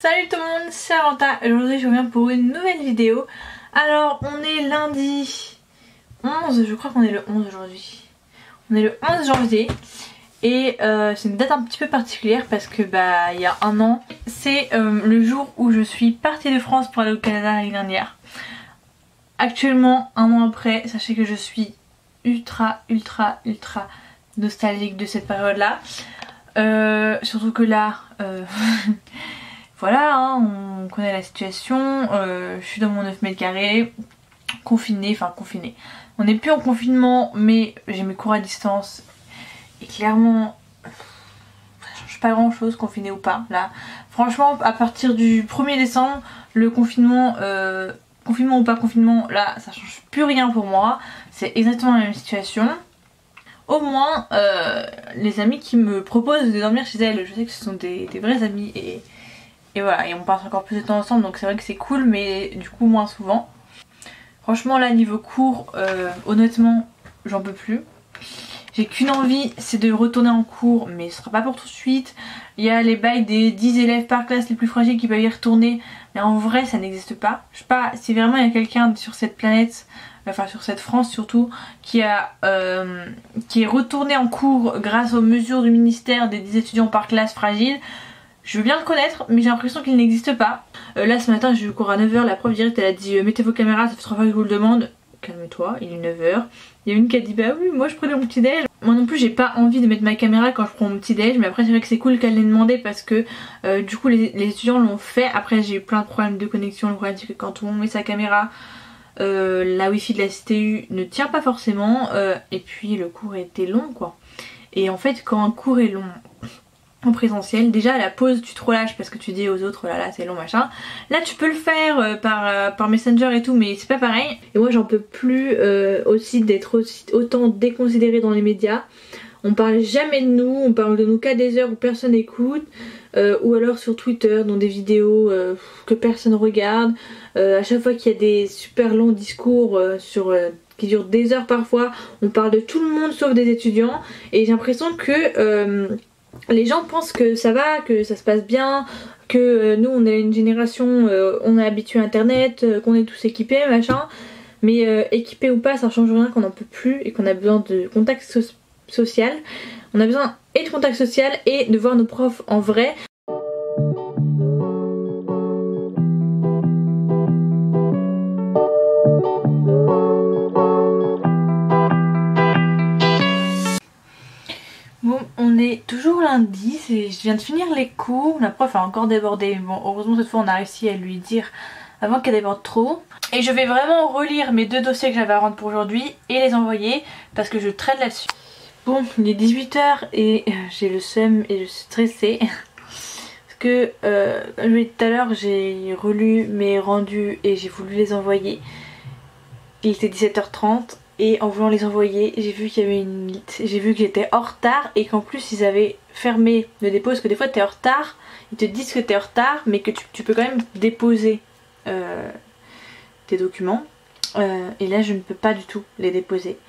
Salut tout le monde, c'est Aranta. Aujourd'hui je reviens pour une nouvelle vidéo. Alors on est lundi 11, je crois qu'on est le 11 aujourd'hui. On est le 11 janvier et c'est une date un petit peu particulière parce que il y a un an, c'est le jour où je suis partie de France pour aller au Canada l'année dernière. Actuellement, un an après, sachez que je suis ultra nostalgique de cette période là. Surtout que là voilà, hein, on connaît la situation, je suis dans mon 9 mètres carrés, confinée. On n'est plus en confinement mais j'ai mes cours à distance et clairement ça change pas grand chose, confiné ou pas. Là, franchement à partir du 1er décembre, le confinement, confinement ou pas confinement, là ça change plus rien pour moi, c'est exactement la même situation. Au moins les amis qui me proposent de dormir chez elles, je sais que ce sont des vrais amis et voilà, et on passe encore plus de temps ensemble donc c'est vrai que c'est cool mais du coup moins souvent. Franchement là niveau cours, honnêtement j'en peux plus. J'ai qu'une envie, c'est de retourner en cours mais ce sera pas pour tout de suite. Il y a les bails des 10 élèves par classe les plus fragiles qui peuvent y retourner mais en vrai ça n'existe pas. Je sais pas si vraiment il y a quelqu'un sur cette planète, enfin sur cette France surtout, qui est retourné en cours grâce aux mesures du ministère des 10 étudiants par classe fragiles. Je veux bien le connaître mais j'ai l'impression qu'il n'existe pas. Là ce matin j'ai eu cours à 9 h, la prof directe elle a dit mettez vos caméras, ça fait 3 fois que je vous le demande. Calme-toi, il est 9 h. Il y a une qui a dit bah oui moi je prenais mon petit déj. Moi non plus j'ai pas envie de mettre ma caméra quand je prends mon petit déj, mais après c'est vrai que c'est cool qu'elle l'ait demandé parce que du coup les étudiants l'ont fait. Après j'ai eu plein de problèmes de connexion, le problème c'est que quand on met sa caméra, la wifi de la CTU ne tient pas forcément et puis le cours était long quoi. Et en fait quand un cours est long en présentiel, déjà à la pause tu te relâches parce que tu dis aux autres là c'est long machin. Là tu peux le faire par Messenger et tout mais c'est pas pareil. Et moi j'en peux plus aussi d'être autant déconsidérée dans les médias. On parle jamais de nous, on parle de nous qu'à des heures où personne n'écoute, ou alors sur Twitter dans des vidéos que personne regarde. À chaque fois qu'il y a des super longs discours qui durent des heures parfois, on parle de tout le monde sauf des étudiants et j'ai l'impression que les gens pensent que ça va, que ça se passe bien, que nous on est une génération, on est habitué à internet, qu'on est tous équipés machin, mais équipés ou pas ça change rien, qu'on n'en peut plus et qu'on a besoin de contact social. On a besoin et de contact social et de voir nos profs en vrai. Bon, on est toujours lundi, je viens de finir les cours, la prof a encore débordé, bon heureusement cette fois on a réussi à lui dire avant qu'elle déborde trop. Et je vais vraiment relire mes 2 dossiers que j'avais à rendre pour aujourd'hui et les envoyer parce que je traîne là-dessus. Bon, il est 18 h et j'ai le seum et je suis stressée parce que comme je l'ai dit tout à l'heure, j'ai relu mes rendus et j'ai voulu les envoyer. Il était 17 h 30 et en voulant les envoyer j'ai vu qu'il y avait j'ai vu que j'étais en retard et qu'en plus ils avaient fermé le dépôt parce que des fois t'es en retard, ils te disent que t'es en retard mais que tu peux quand même déposer tes documents et là je ne peux pas du tout les déposer.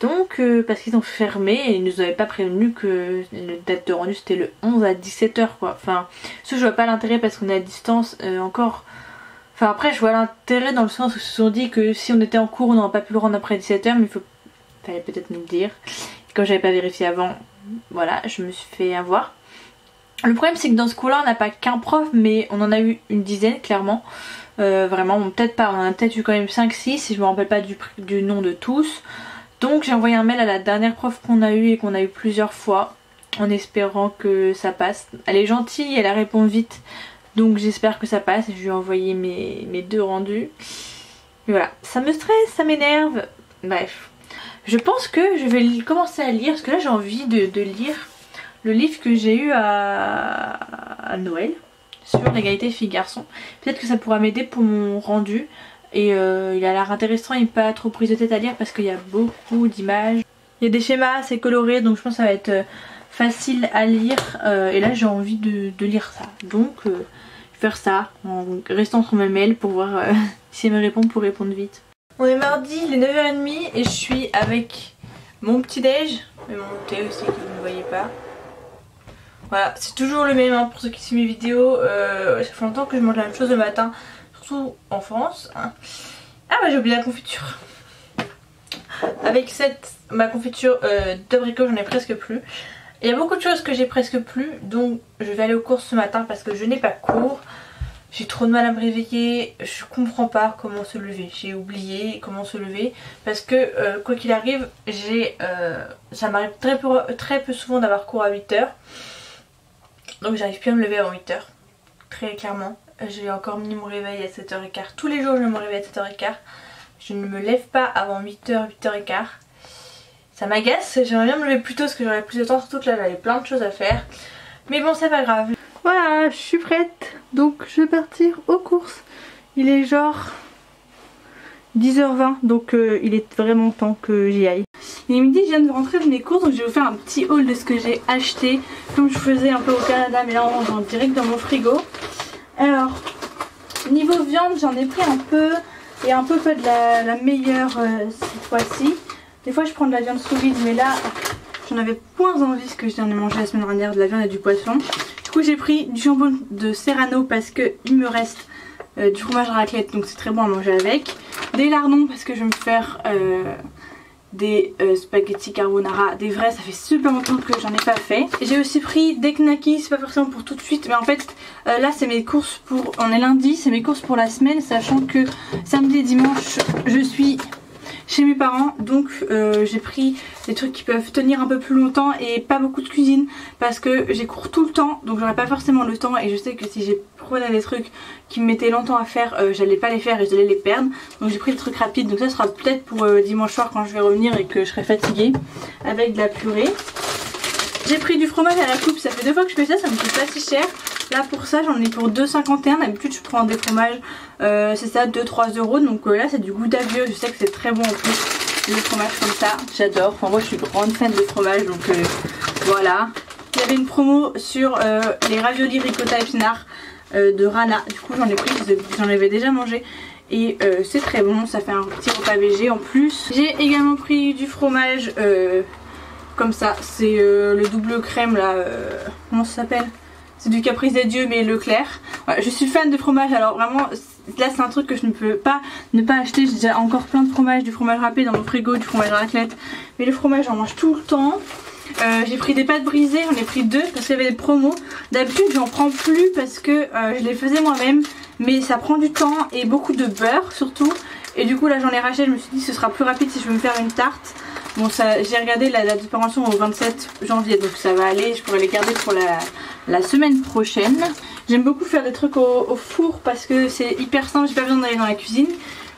Donc parce qu'ils ont fermé et ils nous avaient pas prévenu que la date de rendu c'était le 11 à 17 h quoi. Enfin, je vois pas l'intérêt parce qu'on est à distance encore. Enfin après je vois l'intérêt dans le sens où ils se sont dit que si on était en cours on n'aurait pas pu le rendre après 17 h, mais fallait peut-être nous le dire. Et comme j'avais pas vérifié avant, voilà, je me suis fait avoir. Le problème c'est que dans ce cours là on n'a pas qu'un prof mais on en a eu une dizaine clairement. Vraiment, bon, peut-être pas, on en a peut-être eu quand même 5-6 si je me rappelle pas du nom de tous. Donc j'ai envoyé un mail à la dernière prof qu'on a eu et qu'on a eu plusieurs fois en espérant que ça passe. Elle est gentille, elle répond vite donc j'espère que ça passe. Je lui ai envoyé mes 2 rendus. Et voilà, ça me stresse, ça m'énerve. Bref, je pense que je vais commencer à lire parce que là j'ai envie de lire le livre que j'ai eu à Noël sur l'égalité filles-garçons. Peut-être que ça pourra m'aider pour mon rendu. Et il a l'air intéressant, il n'est pas trop prise de tête à lire parce qu'il y a beaucoup d'images. Il y a des schémas assez colorés donc je pense que ça va être facile à lire. Et là j'ai envie de lire ça. Donc je vais faire ça en restant sur mes mails pour voir si elle me répond pour répondre vite. On est mardi, il est 9 h 30 et je suis avec mon petit déj. Mais mon thé aussi que vous ne voyez pas. Voilà, c'est toujours le même hein, pour ceux qui suivent mes vidéos. Ça fait longtemps que je mange la même chose le matin, surtout en France. Hein. Ah bah j'ai oublié la confiture. Avec ma confiture d'abricot, j'en ai presque plus. Il y a beaucoup de choses que j'ai presque plus, donc je vais aller aux courses ce matin parce que je n'ai pas cours. J'ai trop de mal à me réveiller, je comprends pas comment se lever. J'ai oublié comment se lever parce que quoi qu'il arrive, ça m'arrive très peu souvent d'avoir cours à 8 h. Donc j'arrive plus à me lever avant 8 h, très clairement. J'ai encore mis mon réveil à 7 h 15. Tous les jours je me réveille à 7 h 15. Je ne me lève pas avant 8 h, 8 h 15. Ça m'agace, j'aimerais bien me lever plus tôt parce que j'aurais plus de temps, surtout que là j'avais plein de choses à faire. Mais bon c'est pas grave. Voilà, je suis prête, donc je vais partir aux courses. Il est genre 10 h 20, donc il est vraiment temps que j'y aille. Il est midi, je viens de rentrer de mes courses, donc je vais vous faire un petit haul de ce que j'ai acheté. Comme je faisais un peu au Canada, mais là on mange en direct dans mon frigo. Alors, niveau viande, j'en ai pris un peu, et un peu pas de la meilleure cette fois-ci. Des fois je prends de la viande sous vide, mais là j'en avais point envie, ce que j'en ai mangé la semaine dernière, de la viande et du poisson. Du coup j'ai pris du jambon de Serrano parce qu'il me reste du fromage raclette, donc c'est très bon à manger avec. Des lardons parce que je vais me faire des spaghetti carbonara, des vrais, ça fait super longtemps que j'en ai pas fait. J'ai aussi pris des knackis, c'est pas forcément pour tout de suite, mais en fait là c'est mes courses pour, on est lundi, c'est mes courses pour la semaine, sachant que samedi et dimanche je suis chez mes parents, donc j'ai pris des trucs qui peuvent tenir un peu plus longtemps et pas beaucoup de cuisine parce que j'ai cours tout le temps, donc j'aurais pas forcément le temps, et je sais que si j'ai prenais des trucs qui me mettaient longtemps à faire, j'allais pas les faire et j'allais les perdre. Donc j'ai pris des trucs rapides, donc ça sera peut-être pour dimanche soir quand je vais revenir et que je serai fatiguée, avec de la purée. J'ai pris du fromage à la coupe, ça fait 2 fois que je fais ça, ça me coûte pas si cher. Là pour ça j'en ai pour 2,51, d'habitude je prends des fromages, c'est ça, 2-3 €. Donc là c'est du Gouda vieux, je sais que c'est très bon en plus, le fromage comme ça, j'adore. Enfin moi je suis grande fan de fromage, donc voilà. Il y avait une promo sur les raviolis ricotta épinards de Rana, du coup j'en ai pris, j'en avais déjà mangé. Et c'est très bon, ça fait un petit repas végé en plus. J'ai également pris du fromage comme ça, c'est le double crème là, comment ça s'appelle? C'est du Caprice des Dieux mais Leclerc. Ouais, je suis fan de fromage, alors vraiment là c'est un truc que je ne peux pas ne pas acheter. J'ai déjà encore plein de fromage, du fromage râpé dans mon frigo, du fromage raclette. Mais le fromage j'en mange tout le temps. J'ai pris des pâtes brisées, j'en ai pris 2 parce qu'il y avait des promos. D'habitude j'en prends plus parce que je les faisais moi-même, mais ça prend du temps et beaucoup de beurre surtout. Et du coup là j'en ai racheté, je me suis dit ce sera plus rapide si je veux me faire une tarte. Bon j'ai regardé la date de péremption au 27 janvier, donc ça va aller, je pourrais les garder pour la semaine prochaine. J'aime beaucoup faire des trucs au four parce que c'est hyper simple, j'ai pas besoin d'aller dans la cuisine.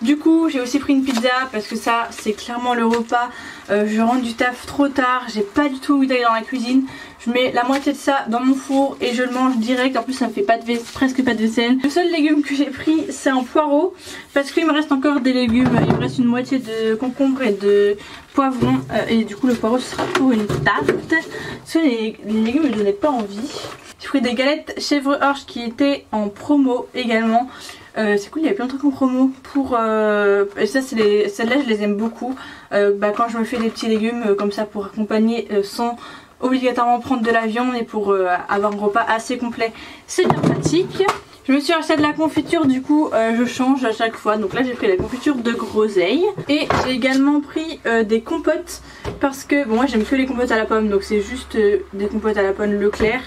Du coup j'ai aussi pris une pizza parce que ça c'est clairement le repas. Je rentre du taf trop tard, j'ai pas du tout envie d'aller dans la cuisine. Je mets la moitié de ça dans mon four et je le mange direct. En plus ça me fait presque pas de vaisselle. Le seul légume que j'ai pris c'est un poireau parce qu'il me reste encore des légumes. Il me reste une moitié de concombre et de poivron et du coup le poireau ce sera pour une tarte. Parce que les légumes me donnaient pas envie. J'ai pris des galettes chèvre-orge qui étaient en promo également. C'est cool, il y a plein de trucs en promo pour ça, celles-là je les aime beaucoup. Quand je me fais des petits légumes comme ça pour accompagner sans obligatoirement prendre de la viande et pour avoir un repas assez complet, c'est bien pratique. Je me suis acheté de la confiture, du coup je change à chaque fois. Donc là j'ai pris la confiture de groseille. Et j'ai également pris des compotes parce que bon moi j'aime que les compotes à la pomme, donc c'est juste des compotes à la pomme Leclerc.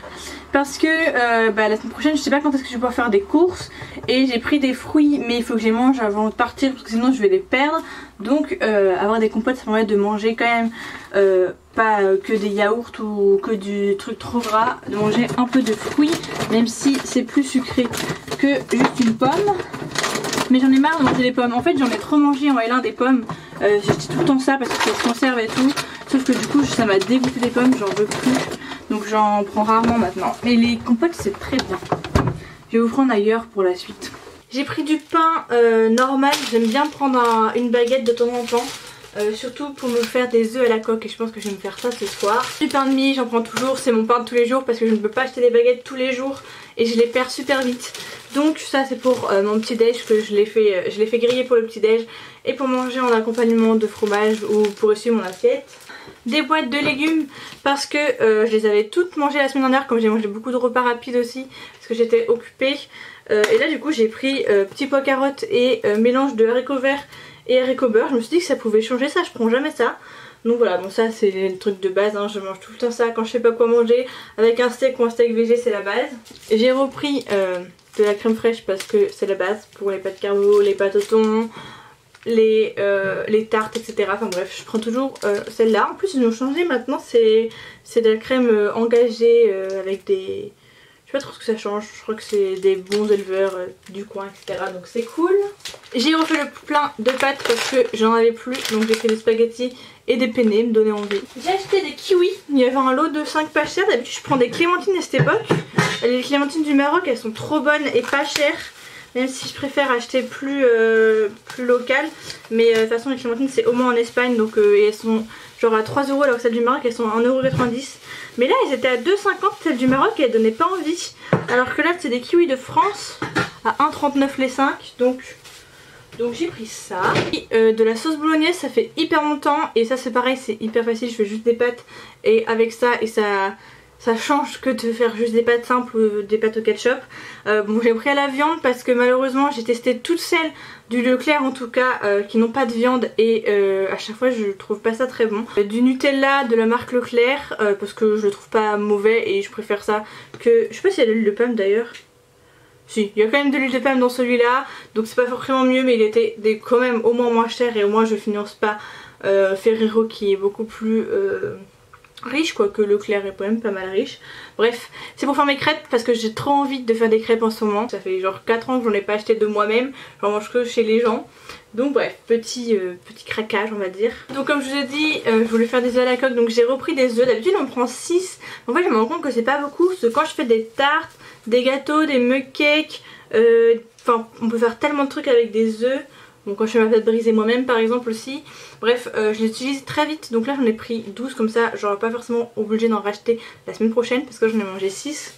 Parce que la semaine prochaine je sais pas quand est-ce que je vais pouvoir faire des courses. Et j'ai pris des fruits mais il faut que je les mange avant de partir parce que sinon je vais les perdre. Donc avoir des compotes ça permet de manger quand même pas que des yaourts ou que du truc trop gras. De manger un peu de fruits même si c'est plus sucré que juste une pomme. Mais j'en ai marre de manger des pommes. En fait j'en ai trop mangé en L1 des pommes. J'achetais tout le temps ça parce que ça se conserve et tout. Sauf que du coup ça m'a dégoûté des pommes, j'en veux plus. Donc j'en prends rarement maintenant. Mais les compotes c'est très bien. Je vais vous prendre ailleurs pour la suite. J'ai pris du pain normal. J'aime bien prendre une baguette de temps en temps. Surtout pour me faire des œufs à la coque. Et je pense que je vais me faire ça ce soir. Du pain de mie j'en prends toujours. C'est mon pain de tous les jours parce que je ne peux pas acheter des baguettes tous les jours. Et je les perds super vite. Donc ça c'est pour mon petit déj que je l'ai fait griller pour le petit déj. Et pour manger en accompagnement de fromage ou pour essuyer mon assiette. des boîtes de légumes parce que je les avais toutes mangées la semaine dernière, comme j'ai mangé beaucoup de repas rapides aussi parce que j'étais occupée. Et là du coup j'ai pris petit pois carottes et mélange de haricots verts et haricots beurre. Je me suis dit que ça pouvait changer ça, je prends jamais ça. Donc voilà, bon ça c'est le truc de base, hein. Je mange tout le temps ça quand je sais pas quoi manger. Avec un steak ou un steak végé, c'est la base. J'ai repris de la crème fraîche parce que c'est la base pour les pâtes carbo, les pâtes au thon, les tartes, etc. Enfin bref, je prends toujours celle-là. En plus ils ont changé maintenant, c'est de la crème engagée avec des... Je sais pas trop ce que ça change, je crois que c'est des bons éleveurs du coin, etc. Donc c'est cool. J'ai refait le plein de pâtes parce que j'en avais plus, donc j'ai fait des spaghettis et des penne, me donner envie. J'ai acheté des kiwis, il y avait un lot de 5 pas chers. D'habitude je prends des clémentines à cette époque. Les clémentines du Maroc elles sont trop bonnes et pas chères. Même si je préfère acheter plus local. Mais de toute façon les clémentines c'est au moins en Espagne. Donc et elles sont genre à 3 € alors que celles du Maroc elles sont à 1,90 €. Mais là elles étaient à 2,50 € celles du Maroc et elles donnaient pas envie. Alors que là c'est des kiwis de France à 1,39 € les 5. Donc j'ai pris ça. Et, de la sauce bolognaise, ça fait hyper longtemps. Et ça c'est pareil, c'est hyper facile, je fais juste des pâtes. Et avec ça, et ça change que de faire juste des pâtes simples ou des pâtes au ketchup. Bon j'ai pris à la viande parce que malheureusement j'ai testé toutes celles du Leclerc en tout cas qui n'ont pas de viande. Et à chaque fois je trouve pas ça très bon. Du Nutella de la marque Leclerc parce que je le trouve pas mauvais et je préfère ça que... Je sais pas s'il y a de l'huile de palme d'ailleurs. Si, il y a quand même de l'huile de palme dans celui-là, donc c'est pas forcément mieux, mais il était quand même au moins cher et au moins je finance pas Ferrero qui est beaucoup plus riche, quoique Leclerc est quand même pas mal riche. Bref, c'est pour faire mes crêpes parce que j'ai trop envie de faire des crêpes en ce moment. Ça fait genre 4 ans que j'en ai pas acheté de moi-même, j'en mange que chez les gens. Donc bref, petit craquage on va dire. Donc comme je vous ai dit, je voulais faire des œufs à la coque, donc j'ai repris des œufs. D'habitude on prend 6. En fait je me rends compte que c'est pas beaucoup, parce que quand je fais des tartes, des gâteaux, des mug cakes, enfin on peut faire tellement de trucs avec des œufs. Bon quand je fais ma pâte brisée moi-même par exemple aussi. Bref je les utilise très vite, donc là j'en ai pris 12 comme ça. J'aurais pas forcément obligé d'en racheter la semaine prochaine parce que j'en ai mangé 6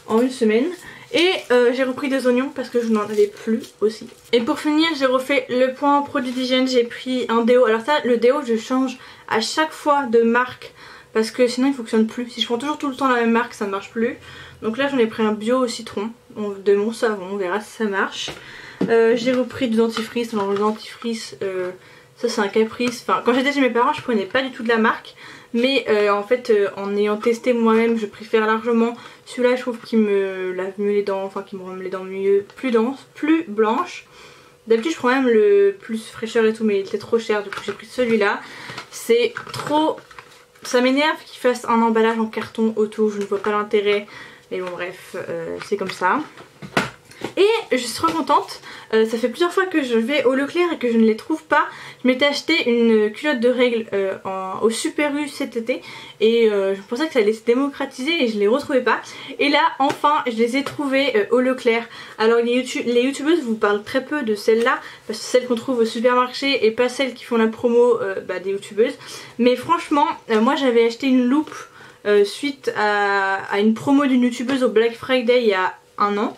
en une semaine. Et j'ai repris des oignons parce que je n'en avais plus aussi. Et pour finir j'ai refait le point produit d'hygiène, j'ai pris un déo. Alors ça le déo je change à chaque fois de marque parce que sinon il fonctionne plus. Si je prends toujours tout le temps la même marque ça ne marche plus. Donc là j'en ai pris un bio au citron de mon savon, on verra si ça marche. J'ai repris du dentifrice, alors le dentifrice ça c'est un Caprice. Enfin quand j'étais chez mes parents je prenais pas du tout de la marque. Mais en fait en ayant testé moi-même je préfère largement celui-là. Je trouve qu'il me lave mieux les dents, enfin qu'il me rend les dents mieux, plus denses, plus blanches. D'habitude je prends même le plus fraîcheur et tout mais il était trop cher, du coup j'ai pris celui-là. C'est trop... Ça m'énerve qu'il fasse un emballage en carton autour, je ne vois pas l'intérêt. Mais bon bref, c'est comme ça. Et je suis trop contente, ça fait plusieurs fois que je vais au Leclerc et que je ne les trouve pas. Je m'étais acheté une culotte de règles au Super U cet été et je pensais que ça allait se démocratiser et je les retrouvais pas. Et là enfin je les ai trouvées au Leclerc. Alors les youtubeuses vous parlent très peu de celles-là parce que c'est celles qu'on trouve au supermarché et pas celles qui font la promo des youtubeuses. Mais franchement moi j'avais acheté une loupe suite à une promo d'une youtubeuse au Black Friday il y a un an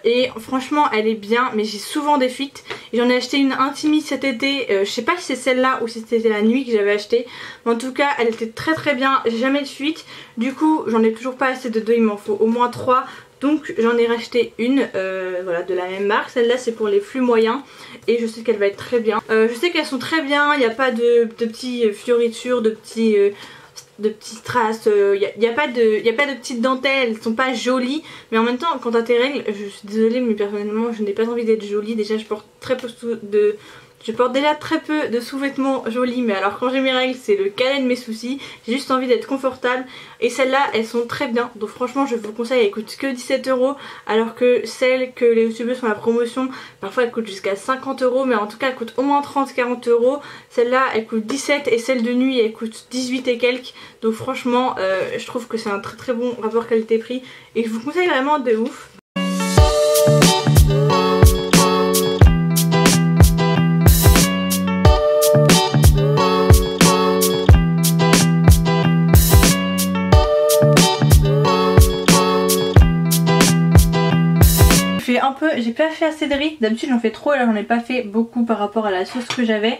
et franchement elle est bien mais j'ai souvent des fuites. J'en ai acheté une Intimi cet été, je sais pas si c'est celle-là ou si c'était la nuit que j'avais acheté, mais en tout cas elle était très bien, j'ai jamais de fuite. Du coup j'en ai toujours pas assez de 2, il m'en faut au moins 3. Donc j'en ai racheté une voilà, de la même marque. Celle-là c'est pour les flux moyens et je sais qu'elle va être très bien. Je sais qu'elles sont très bien, il n'y a pas de petites fioritures, de petits strass, il n'y a pas de petites dentelles, elles sont pas jolies. Mais en même temps quand t'as tes règles, je suis désolée mais personnellement je n'ai pas envie d'être jolie. Déjà je porte déjà très peu de sous-vêtements jolis, mais alors quand j'ai mes règles c'est le cadet de mes soucis. J'ai juste envie d'être confortable et celles-là elles sont très bien. Donc franchement je vous conseille, elles coûtent que 17 € alors que celles que les youtubeurs font la promotion parfois elles coûtent jusqu'à 50 €, mais en tout cas elles coûtent au moins 30-40 €. Celle-là elle coûte 17 et celle de nuit elle coûte 18 et quelques. Donc franchement je trouve que c'est un très bon rapport qualité-prix et je vous conseille vraiment de ouf. J'ai pas fait assez de riz, d'habitude j'en fais trop et là j'en ai pas fait beaucoup par rapport à la sauce que j'avais.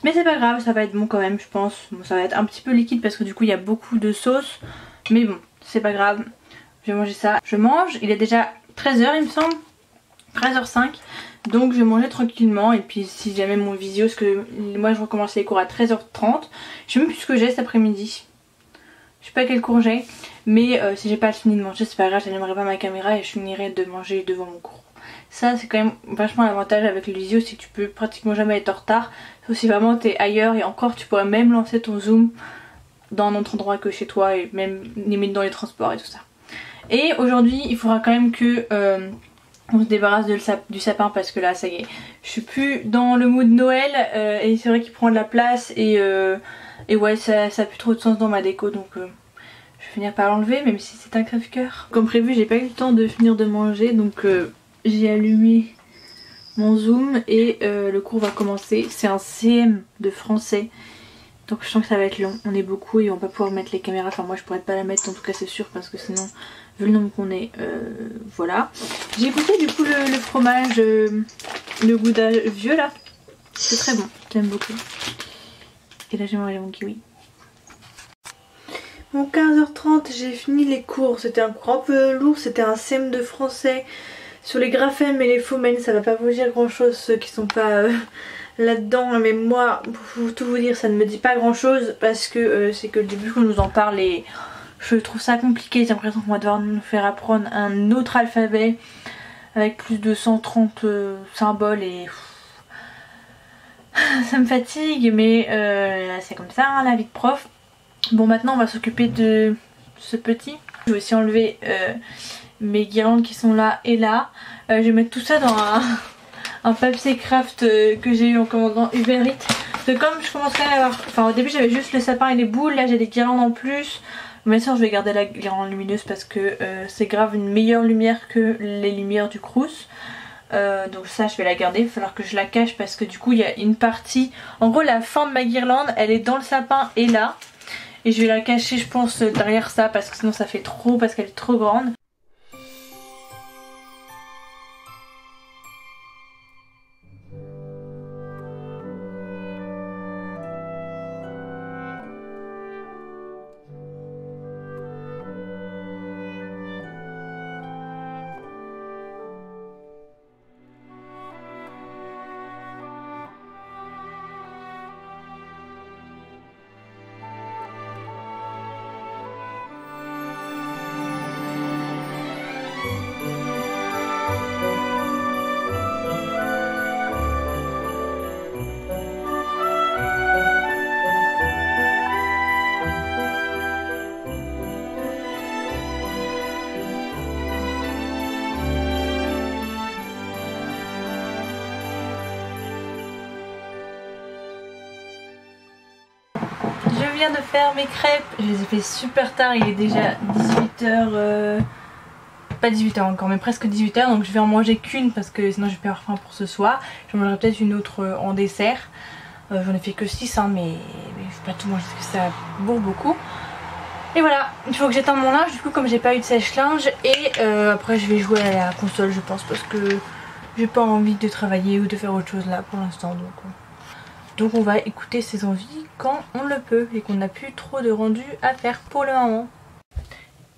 Mais c'est pas grave, ça va être bon quand même je pense. Bon, ça va être un petit peu liquide parce que du coup il y a beaucoup de sauce. Mais bon, c'est pas grave. Je vais manger ça. Je mange, il est déjà 13h il me semble. 13h05. Donc je vais manger tranquillement. Et puis si jamais mon visio, parce que moi je recommence les cours à 13h30. Je sais même plus ce que j'ai cet après-midi. Je sais pas quel cours j'ai. Mais si j'ai pas fini de manger c'est pas grave, j'allumerai pas ma caméra et je finirai de manger devant mon cours. Ça c'est quand même vachement l'avantage avec le visio, c'est que tu peux pratiquement jamais être en retard. Sauf si vraiment t'es ailleurs et encore tu pourrais même lancer ton zoom dans un autre endroit que chez toi et même limite dans les transports et tout ça. Et aujourd'hui il faudra quand même que on se débarrasse du sapin parce que là ça y est, je suis plus dans le mood Noël et c'est vrai qu'il prend de la place et ouais ça a plus trop de sens dans ma déco donc je vais finir par l'enlever même si c'est un crève-cœur. Comme prévu j'ai pas eu le temps de finir de manger donc j'ai allumé mon zoom et le cours va commencer. C'est un CM de français donc je sens que ça va être long, on est beaucoup et on va pas pouvoir mettre les caméras, enfin moi je pourrais pas la mettre en tout cas c'est sûr parce que sinon vu le nombre qu'on est, voilà. J'ai goûté du coup le fromage, le gouda vieux là, c'est très bon, j'aime beaucoup. Et là j'ai mangé mon kiwi. Bon 15h30 j'ai fini les cours, c'était un cours un peu lourd, c'était un CM de français sur les graphèmes et les phonèmes, ça va pas vous dire grand chose ceux qui sont pas là-dedans, mais moi pour tout vous dire ça ne me dit pas grand chose parce que c'est que le début qu'on nous en parle et je trouve ça compliqué, j'ai l'impression qu'on va devoir nous faire apprendre un autre alphabet avec plus de 130 symboles et ça me fatigue mais c'est comme ça hein, la vie de prof. Bon maintenant on va s'occuper de ce petit. Je vais aussi enlever mes guirlandes qui sont là et là. Je vais mettre tout ça dans un papier craft que j'ai eu en commandant Uber Eats. Donc comme je commencerai à avoir... Enfin au début j'avais juste le sapin et les boules, là j'ai des guirlandes en plus. Bien sûr je vais garder la guirlande lumineuse parce que c'est grave une meilleure lumière que les lumières du Crous. Donc ça je vais la garder, il va falloir que je la cache parce que du coup il y a une partie... En gros la fin de ma guirlande elle est dans le sapin et là. Et je vais la cacher je pense derrière ça parce que sinon ça fait trop, parce qu'elle est trop grande. Je viens de faire mes crêpes, je les ai fait super tard, il est déjà 18h, pas 18h encore mais presque 18h donc je vais en manger qu'une parce que sinon je vais pas avoir faim pour ce soir. Je mangerai peut-être une autre en dessert, j'en ai fait que 6 hein, mais je vais pas tout manger parce que ça bourre beaucoup. Et voilà, il faut que j'étende mon linge du coup comme j'ai pas eu de sèche-linge et après je vais jouer à la console je pense parce que j'ai pas envie de travailler ou de faire autre chose là pour l'instant donc on va écouter ses envies quand on le peut et qu'on n'a plus trop de rendu à faire pour le moment.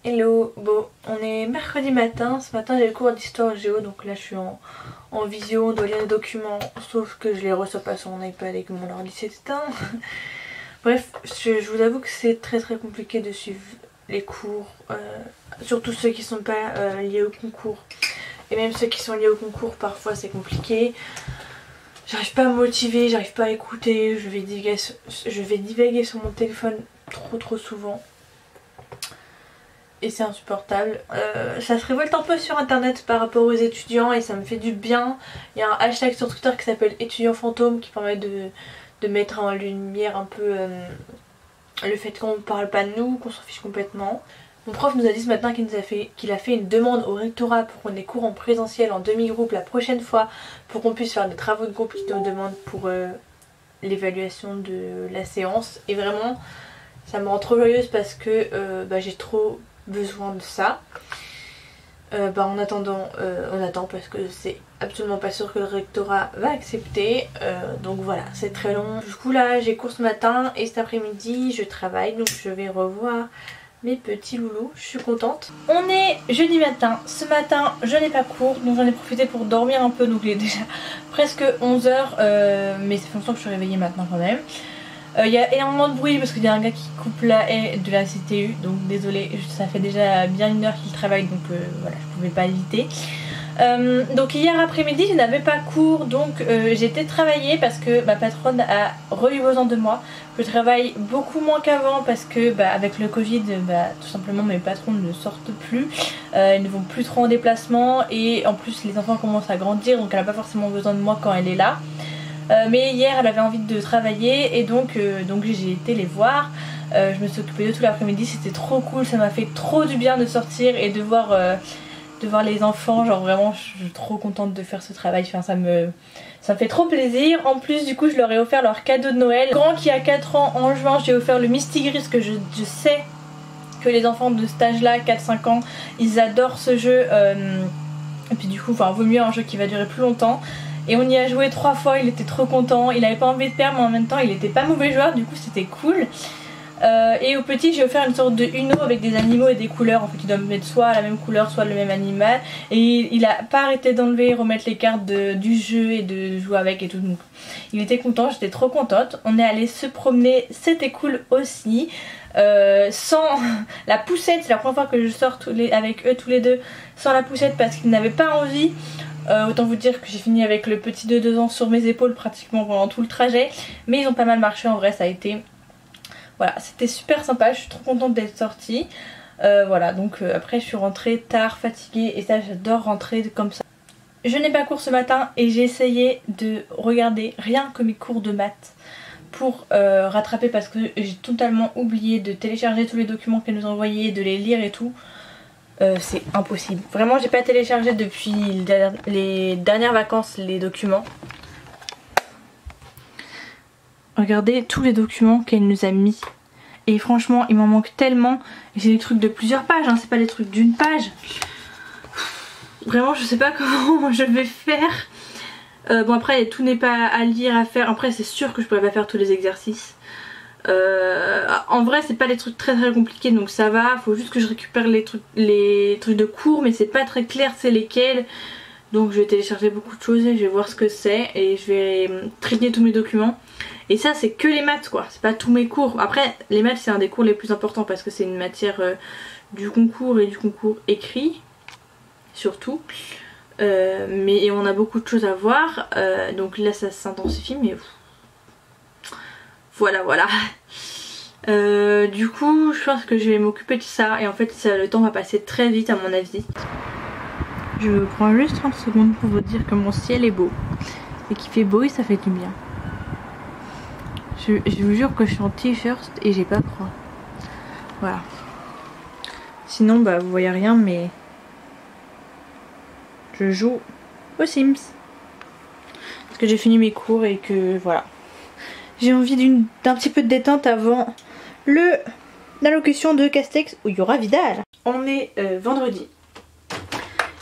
Hello, bon on est mercredi matin, ce matin j'ai le cours d'histoire géo donc là je suis en visio, on doit lire les documents sauf que je les reçois pas sur mon iPad et que mon ordi s'est éteint. Bref, je vous avoue que c'est très compliqué de suivre les cours, surtout ceux qui sont pas liés au concours et même ceux qui sont liés au concours parfois c'est compliqué. J'arrive pas à me motiver, j'arrive pas à écouter, je vais divaguer sur mon téléphone trop souvent. Et c'est insupportable. Ça se révolte un peu sur internet par rapport aux étudiants et ça me fait du bien. Il y a un hashtag sur Twitter qui s'appelle étudiant fantôme qui permet de mettre en lumière un peu le fait qu'on ne parle pas de nous, qu'on s'en fiche complètement. Mon prof nous a dit ce matin qu'il a fait une demande au rectorat pour qu'on ait cours en présentiel en demi-groupe la prochaine fois pour qu'on puisse faire des travaux de groupe qu'il nous demande pour l'évaluation de la séance. Et vraiment ça me rend trop joyeuse parce que j'ai trop besoin de ça. En attendant, on attend parce que c'est absolument pas sûr que le rectorat va accepter. Donc voilà, c'est très long. Du coup là j'ai cours ce matin et cet après-midi je travaille, donc je vais revoir mes petits loulous, je suis contente. On est jeudi matin, ce matin je n'ai pas cours, donc j'en ai profité pour dormir un peu, donc il est déjà presque 11 h, mais ça fait longtemps que je suis réveillée maintenant quand même. Il y a énormément de bruit parce qu'il y a un gars qui coupe la haie de la CTU, donc désolé, ça fait déjà bien 1 heure qu'il travaille, donc voilà, je pouvais pas éviter. Donc hier après-midi je n'avais pas cours, donc j'ai été travailler parce que ma patronne a eu besoin de moi. Je travaille beaucoup moins qu'avant parce que avec le Covid, tout simplement mes patrons ne sortent plus, ils ne vont plus trop en déplacement et en plus les enfants commencent à grandir, donc elle n'a pas forcément besoin de moi quand elle est là. Mais hier elle avait envie de travailler et donc j'ai été les voir. Je me suis occupée de tout l'après-midi, c'était trop cool, ça m'a fait trop du bien de sortir et de voir les enfants. Genre vraiment je suis trop contente de faire ce travail, enfin, ça me fait trop plaisir. En plus du coup je leur ai offert leur cadeau de Noël. Le grand qui a 4 ans en juin, j'ai offert le Mystigris, parce que je sais que les enfants de cet âge là, 4-5 ans, ils adorent ce jeu. Et puis du coup vaut mieux un jeu qui va durer plus longtemps. Et on y a joué 3 fois, il était trop content, il avait pas envie de perdre mais en même temps il était pas mauvais joueur, du coup c'était cool. Et au petit j'ai offert une sorte de Uno avec des animaux et des couleurs. En fait il doit mettre soit la même couleur soit le même animal. Et il a pas arrêté d'enlever et remettre les cartes du jeu et de jouer avec et tout. Donc il était content, j'étais trop contente. On est allé se promener, c'était cool aussi. Sans la poussette, c'est la première fois que je sors avec eux tous les deux sans la poussette parce qu'ils n'avaient pas envie. Autant vous dire que j'ai fini avec le petit de 2 ans sur mes épaules pratiquement pendant tout le trajet. Mais ils ont pas mal marché en vrai, ça a été... Voilà, c'était super sympa, je suis trop contente d'être sortie. Voilà, donc après je suis rentrée tard, fatiguée et ça j'adore rentrer comme ça. Je n'ai pas cours ce matin et j'ai essayé de regarder rien que mes cours de maths pour rattraper parce que j'ai totalement oublié de télécharger tous les documents qu'elle nous a envoyés, de les lire et tout. C'est impossible. Vraiment j'ai pas téléchargé depuis les dernières vacances les documents. Regardez tous les documents qu'elle nous a mis. Et franchement il m'en manque tellement. J'ai des trucs de plusieurs pages, hein, c'est pas des trucs d'une page. Vraiment je sais pas comment je vais faire. Bon après tout n'est pas à lire, à faire. Après c'est sûr que je pourrais pas faire tous les exercices. En vrai c'est pas des trucs très compliqués donc ça va. Faut juste que je récupère les trucs de cours, mais c'est pas très clair c'est lesquels. Donc je vais télécharger beaucoup de choses et je vais voir ce que c'est et je vais trier tous mes documents. Et ça c'est que les maths quoi, c'est pas tous mes cours. Après les maths c'est un des cours les plus importants parce que c'est une matière du concours et du concours écrit surtout. Mais on a beaucoup de choses à voir, donc là ça s'intensifie mais voilà. Du coup je pense que je vais m'occuper de ça et en fait le temps va passer très vite à mon avis. Je prends juste 30 secondes pour vous dire que mon ciel est beau et qu'il fait beau et ça fait du bien. Je vous jure que je suis en t-shirt et j'ai pas froid. Voilà. Sinon vous voyez rien mais je joue aux Sims. Parce que j'ai fini mes cours et que voilà. J'ai envie d'un petit peu de détente avant l'allocution de Castex où il y aura Vidal. On est vendredi.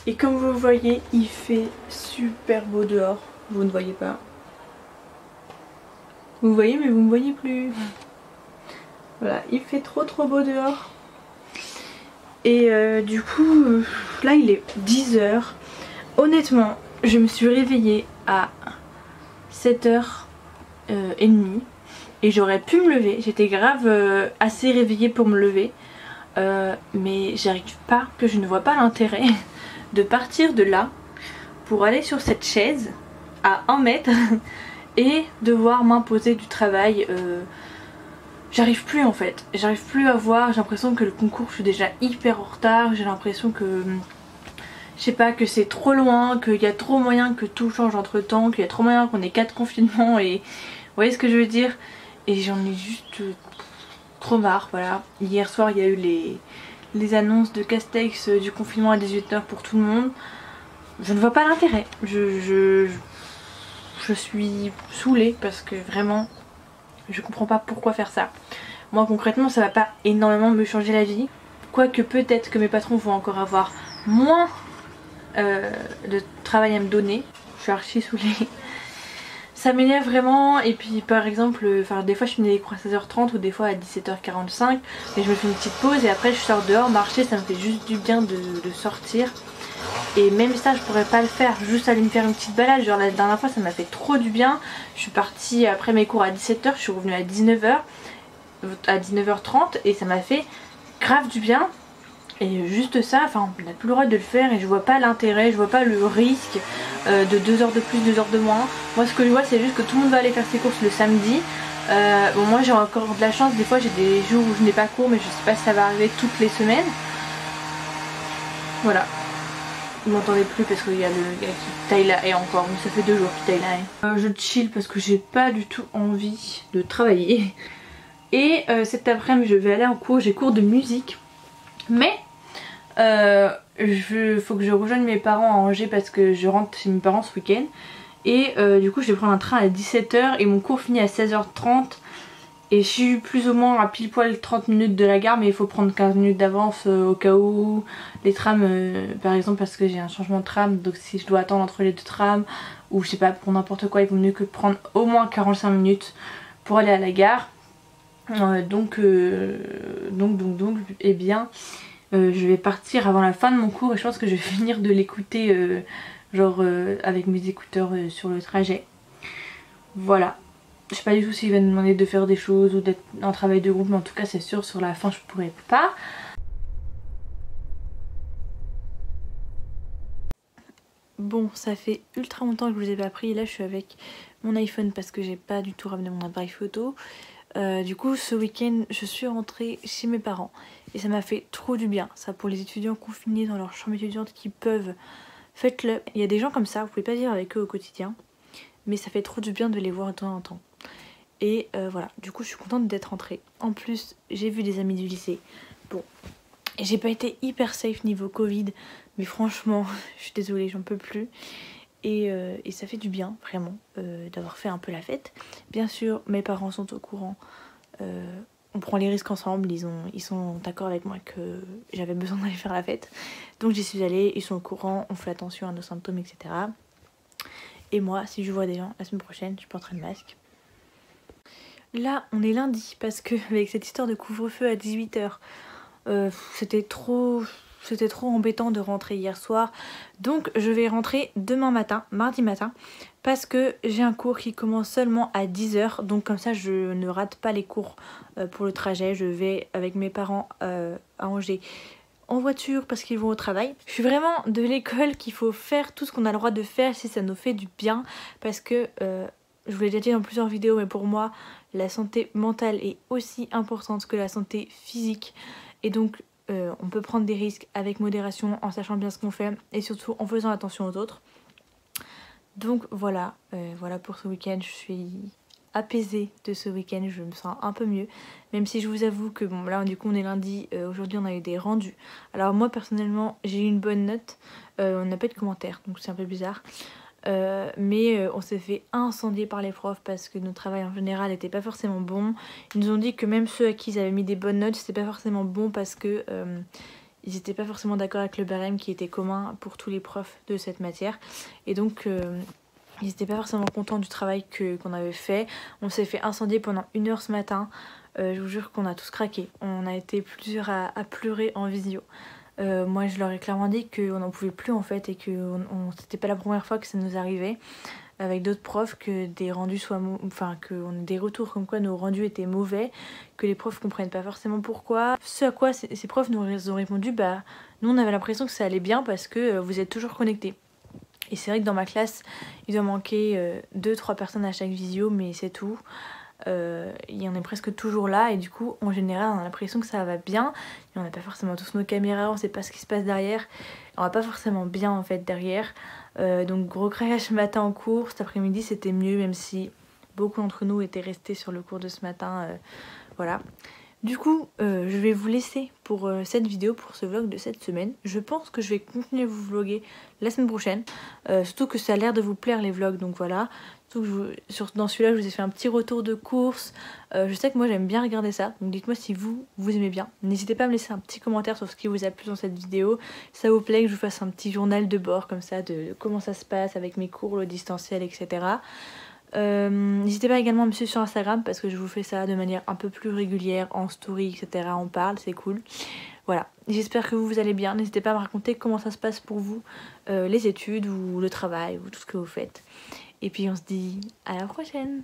Et comme vous voyez, il fait super beau dehors. Vous ne voyez pas. Vous voyez mais vous ne me voyez plus. Voilà, il fait trop beau dehors. Et du coup, là il est 10 h. Honnêtement, je me suis réveillée à 7h30 et j'aurais pu me lever. J'étais grave assez réveillée pour me lever. Mais j'arrive pas, que je ne vois pas l'intérêt de partir de là pour aller sur cette chaise à 1 mètre et devoir m'imposer du travail. J'arrive plus en fait, j'arrive plus à voir, j'ai l'impression que le concours je suis déjà hyper en retard, j'ai l'impression que je sais pas, que c'est trop loin, qu'il y a trop moyen que tout change entre temps, qu'il y a trop moyen qu'on ait 4 confinements et vous voyez ce que je veux dire. Et j'en ai juste trop marre, voilà. Hier soir il y a eu les annonces de Castex du confinement à 18 h pour tout le monde. Je ne vois pas l'intérêt, je suis saoulée parce que vraiment je comprends pas pourquoi faire ça. Moi concrètement ça va pas énormément me changer la vie, quoique peut-être que mes patrons vont encore avoir moins de travail à me donner. Je suis archi saoulée. Ça m'énerve vraiment. Et puis par exemple, des fois je finis les cours à 16h30 ou des fois à 17h45. Et je me fais une petite pause et après je sors dehors marcher. Ça me fait juste du bien de sortir. Et même ça je pourrais pas le faire, juste aller me faire une petite balade. Genre la dernière fois ça m'a fait trop du bien. Je suis partie après mes cours à 17h, je suis revenue à 19h, à 19h30 et ça m'a fait grave du bien. Et juste ça, enfin on n'a plus le droit de le faire et je vois pas l'intérêt, je vois pas le risque de 2 heures de plus, 2 heures de moins. Moi ce que je vois c'est juste que tout le monde va aller faire ses courses le samedi. Bon moi j'ai encore de la chance, des fois j'ai des jours où je n'ai pas cours mais je sais pas si ça va arriver toutes les semaines. Voilà. Vous m'entendez plus parce qu'il y a le gars qui taille la haie encore, mais ça fait 2 jours qu'il taille la haie. Je chill parce que j'ai pas du tout envie de travailler. Et cet après-midi je vais aller en cours, j'ai cours de musique. Mais faut que je rejoigne mes parents à Angers parce que je rentre chez mes parents ce week-end. Et du coup je vais prendre un train à 17h et mon cours finit à 16h30. Et je suis plus ou moins à pile poil 30 minutes de la gare, mais il faut prendre 15 minutes d'avance au cas où les trams, par exemple parce que j'ai un changement de tram, donc si je dois attendre entre les 2 trams ou je sais pas pour n'importe quoi, il vaut mieux que prendre au moins 45 minutes pour aller à la gare. Donc eh bien je vais partir avant la fin de mon cours et je pense que je vais finir de l'écouter avec mes écouteurs sur le trajet. Voilà. Je sais pas du tout s'il va me demander de faire des choses ou d'être en travail de groupe, mais en tout cas c'est sûr sur la fin je pourrais pas. Bon, ça fait ultra longtemps que je vous ai pas pris et là je suis avec mon iPhone parce que j'ai pas du tout ramené mon appareil photo. Du coup ce week-end je suis rentrée chez mes parents et ça m'a fait trop du bien. Ça pour les étudiants confinés dans leur chambre étudiante qui peuvent, faites-le. Il y a des gens comme ça, vous pouvez pas vivre avec eux au quotidien, mais ça fait trop du bien de les voir de temps en temps. Et voilà, du coup je suis contente d'être rentrée. En plus j'ai vu des amis du lycée. Bon, j'ai pas été hyper safe niveau Covid, mais franchement je suis désolée, j'en peux plus. Et ça fait du bien vraiment d'avoir fait un peu la fête. Bien sûr mes parents sont au courant, on prend les risques ensemble, ils sont d'accord avec moi que j'avais besoin d'aller faire la fête. Donc j'y suis allée, ils sont au courant, on fait attention à nos symptômes etc. Et moi si je vois des gens la semaine prochaine je porterai le masque. Là on est lundi parce que avec cette histoire de couvre-feu à 18h, c'était trop embêtant de rentrer hier soir. Donc je vais rentrer demain matin, mardi matin, parce que j'ai un cours qui commence seulement à 10h. Donc comme ça je ne rate pas les cours pour le trajet. Je vais avec mes parents à Angers en voiture parce qu'ils vont au travail. Je suis vraiment de l'école qu'il faut faire tout ce qu'on a le droit de faire si ça nous fait du bien. Parce que je vous l'ai déjà dit dans plusieurs vidéos, mais pour moi la santé mentale est aussi importante que la santé physique. Et donc on peut prendre des risques avec modération en sachant bien ce qu'on fait et surtout en faisant attention aux autres. Donc voilà, voilà pour ce week-end. Je suis apaisée de ce week-end, je me sens un peu mieux. Même si je vous avoue que bon là du coup on est lundi, aujourd'hui on a eu des rendus. Alors moi personnellement j'ai eu une bonne note, on n'a pas eu de commentaires donc c'est un peu bizarre. Mais on s'est fait incendier par les profs parce que notre travail en général n'était pas forcément bon. Ils nous ont dit que même ceux à qui ils avaient mis des bonnes notes c'était pas forcément bon parce que ils n'étaient pas forcément d'accord avec le barème qui était commun pour tous les profs de cette matière. Et donc ils n'étaient pas forcément contents du travail qu'on avait fait. On s'est fait incendier pendant 1 heure ce matin. Je vous jure qu'on a tous craqué. On a été plusieurs à pleurer en visio. Moi je leur ai clairement dit qu'on n'en pouvait plus en fait et que c'était pas la première fois que ça nous arrivait avec d'autres profs que des rendus soient qu'on ait des retours comme quoi nos rendus étaient mauvais, que les profs comprennent pas forcément pourquoi. Ce à quoi ces profs nous ont répondu bah nous on avait l'impression que ça allait bien parce que vous êtes toujours connectés. Et c'est vrai que dans ma classe il doit manquer 2-3 personnes à chaque visio mais c'est tout. Il y en est presque toujours là et du coup en général on a l'impression que ça va bien et on n'a pas forcément tous nos caméras, on sait pas ce qui se passe derrière, on va pas forcément bien en fait derrière. Donc gros craquage ce matin en cours, cet après-midi c'était mieux même si beaucoup d'entre nous étaient restés sur le cours de ce matin, voilà. Du coup, je vais vous laisser pour cette vidéo, pour ce vlog de cette semaine. Je pense que je vais continuer à vous vlogger la semaine prochaine. Surtout que ça a l'air de vous plaire les vlogs, donc voilà. Dans celui-là, je vous ai fait un petit retour de course. Je sais que moi j'aime bien regarder ça, donc dites-moi si vous aimez bien. N'hésitez pas à me laisser un petit commentaire sur ce qui vous a plu dans cette vidéo. Ça vous plaît que je vous fasse un petit journal de bord comme ça de comment ça se passe avec mes cours, le distanciel, etc. N'hésitez pas également à me suivre sur Instagram parce que je vous fais ça de manière un peu plus régulière, en story, etc. On parle, c'est cool. Voilà, j'espère que vous allez bien. N'hésitez pas à me raconter comment ça se passe pour vous, les études ou le travail ou tout ce que vous faites. Et puis on se dit à la prochaine!